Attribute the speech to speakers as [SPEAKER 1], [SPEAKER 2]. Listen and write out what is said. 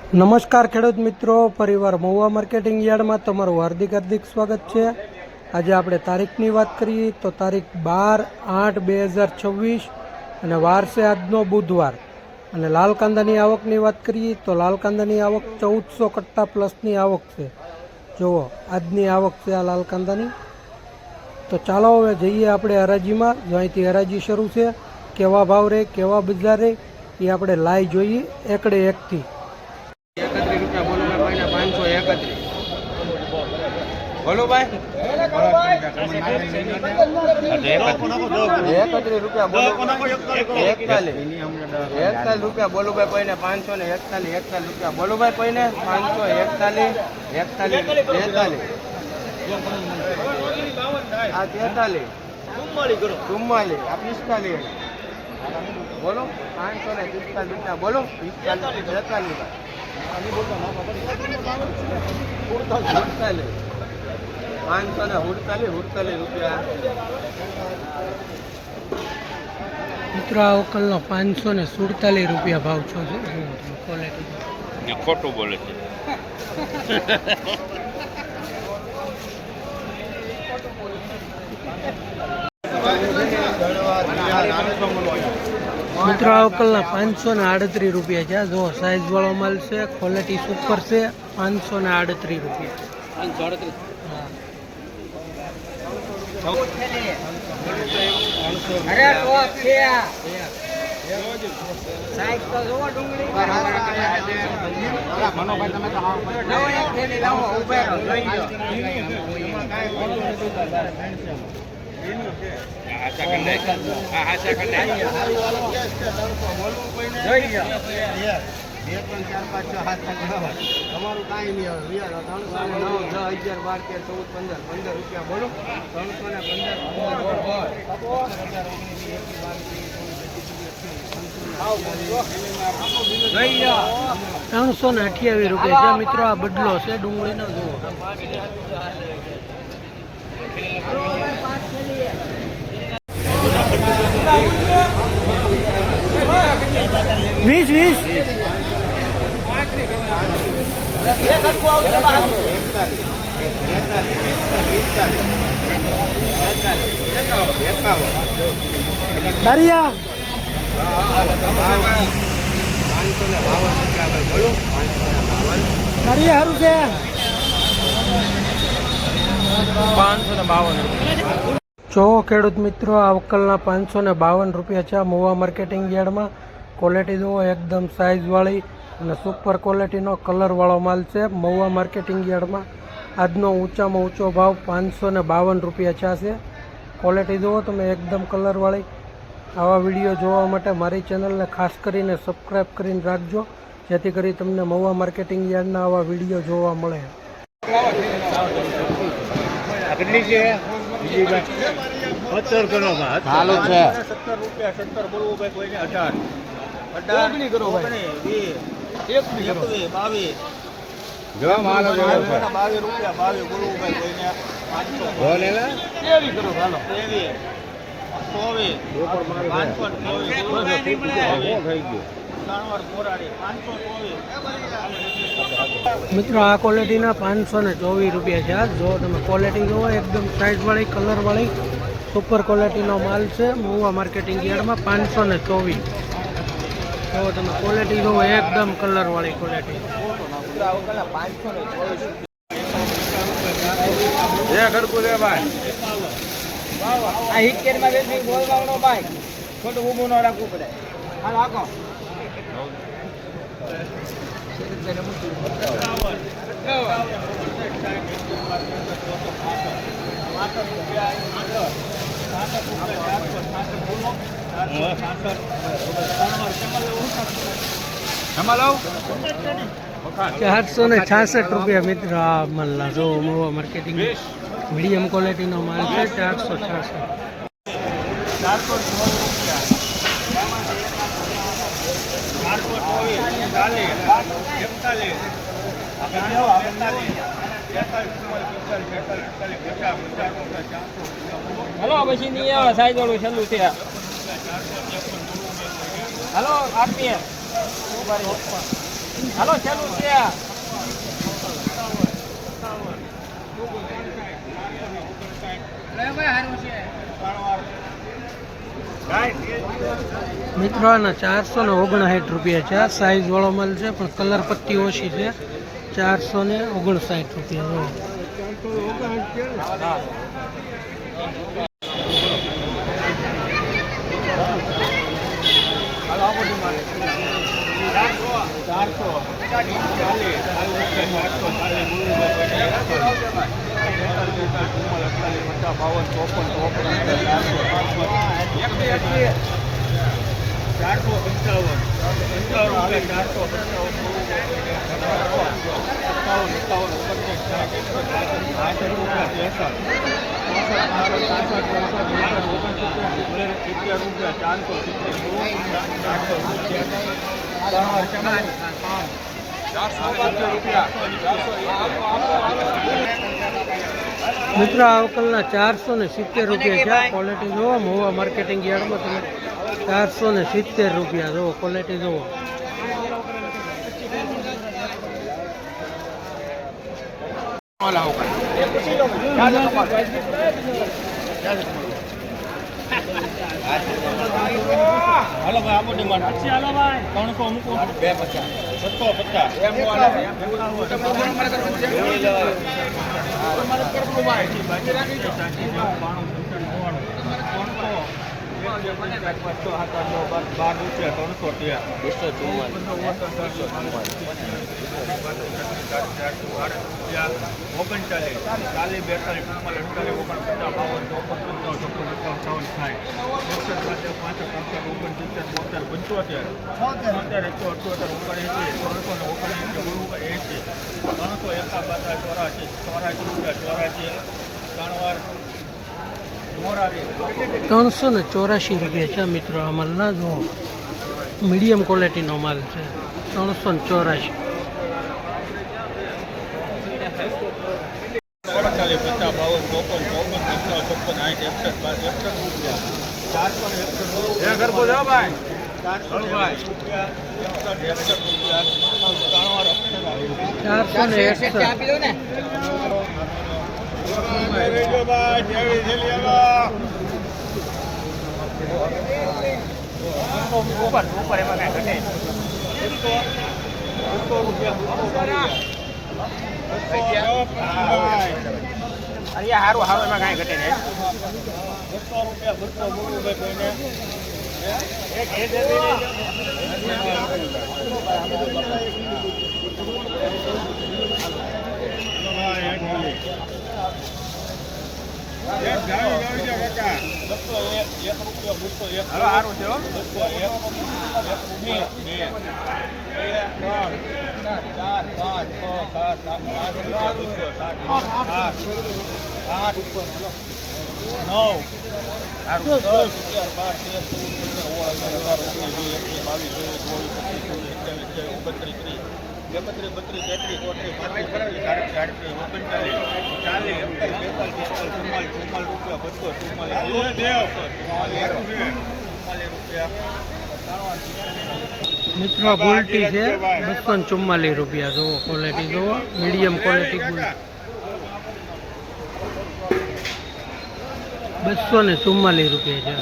[SPEAKER 1] નમસ્કાર ખેડૂત મિત્રો, પરિવાર મહુવા માર્કેટિંગ યાર્ડમાં તમારું હાર્દિક સ્વાગત છે। આજે આપણે તારીખની વાત કરીએ તો તારીખ 12/8/2026 અને વાર છે આજનો બુધવાર। અને લાલ કાંદાની આવકની વાત કરીએ તો લાલ કાંદાની આવક 1400 કટ્ટા પ્લસની આવક છે। જુઓ આજની આવક છે આ લાલ કાંદાની। તો ચાલો હવે જઈએ આપણે હરાજીમાં। જો અહીંથી હરાજી શરૂ છે, કેવા ભાવ રહે કેવા બજાર રહે એ આપણે લાઈ જોઈએ એકડે એકથી।
[SPEAKER 2] 31 રૂપિયા બોલો ભાઈ, 531 બોલો ભાઈ, 31 રૂપિયા બોલો, 41 રૂપિયા બોલો ભાઈ, કોઈને 541 રૂપિયા બોલો ભાઈ, કોઈને 541 41 આ 43 44 આ 45 બોલો, 545 રૂપિયા બોલો, 45
[SPEAKER 1] મિત્રો આ વકલનો 547 રૂપિયા ભાવ છો છે। ક્વોલિટી
[SPEAKER 3] ખોટું બોલે છે।
[SPEAKER 1] મિત્રો આ વકલના 538 રૂપિયા છે। જો સાઈઝ વાળો માલ છે, ક્વોલિટી સુપર છે। 538 રૂપિયા।
[SPEAKER 2] તમારું કાંઈ નહીં આવે, 309 10 11 12 13 14 15 રૂપિયા બોલો,
[SPEAKER 1] 328 રૂપિયા છે। મિત્રો આ બદલો છે ડુંગળીનો। જુઓ 20 દારિયા 552 છે।
[SPEAKER 2] 552
[SPEAKER 1] જો ખેડૂત મિત્રો આ વકલના 552 રૂપિયા છે મહુવા માર્કેટિંગ યાર્ડમાં। ક્વોલિટી જુઓ એકદમ સાઇઝવાળી અને સુપર ક્વોલિટીનો કલરવાળો માલ છે મહુવા માર્કેટિંગ યાર્ડમાં। આજનો ઊંચામાં ઊંચો ભાવ 552 રૂપિયા છે। ક્વોલિટી જુઓ તમે એકદમ કલરવાળી। આવા વિડીયો જોવા માટે મારી ચેનલને ખાસ કરીને સબસ્ક્રાઈબ કરીને રાખજો, જેથી કરી તમને મહુવા માર્કેટિંગ યાર્ડના આવા વિડીયો જોવા મળે।
[SPEAKER 3] કેટલી છે? 17 કરો ભાઈ, ચાલુ છે
[SPEAKER 2] 17 રૂપિયા 17 બોલવું ભાઈ, કોઈને 18 કરો ભાઈ, 21 22
[SPEAKER 3] જો માલ
[SPEAKER 2] 22 રૂપિયા 22 બોલવું ભાઈ, કોઈને 500
[SPEAKER 3] બોલે ને
[SPEAKER 2] 23 કરો હાલો, 23
[SPEAKER 1] મિત્રો આ ક્વોલિટીના 524 રૂપિયા છે। જો તમે ક્વોલિટી જુઓ એકદમ સાઇઝવાળી કલરવાળી સુપર ક્વોલિટીનો માલ છે મહુવા માર્કેટિંગ યાર્ડમાં। 524 જો તમે ક્વોલિટી જુઓ એકદમ કલરવાળી ક્વોલિટી।
[SPEAKER 2] આ હિકેરમાં બેસી બોલવાનો ભાઈ, ખોટું ઊભું ન રાખવું પડે। હાલ આખો
[SPEAKER 1] ₹466 રૂપિયા મિત્ર આ માલના। જો મહુવા માર્કેટિંગ મીડિયમ ક્વોલિટીનો માલ છે। 466
[SPEAKER 2] હલો પછી નહીં આવે, સાઈઝ વાળું છેલ્લું છે। હલો આરપીએમ હાલો ચાલુ છે.
[SPEAKER 1] મિત્રો આના 459 રૂપિયા છે. સાઈઝ વાળો માલ છે પણ કલર પટ્ટી ઓછી છે. 459 રૂપિયા. મિત્રો આ વકલના 470 રૂપિયા છે. ક્વોલિટી જુઓ મહુવા માર્કેટિંગ યાર્ડમાં તમે 470 રૂપિયા જુઓ. ક્વોલિટી જુઓ.
[SPEAKER 3] હાલો ભાઈ આપો ડિમાન્ડ હાલો ભાઈ 300 મૂકો
[SPEAKER 1] 384 રૂપિયા છે મિત્રો. આ માલના જો મીડિયમ ક્વોલિટીનો માલ છે. 384.
[SPEAKER 2] હારું હારું એમાં કાંઈ ઘટે નહીં. સારું છે.
[SPEAKER 1] મિત્રો બુલટી છે 244 રૂપિયા. જુઓ ક્વોલિટી જુઓ. મીડિયમ ક્વોલિટી બુલટી 244 રૂપિયા છે.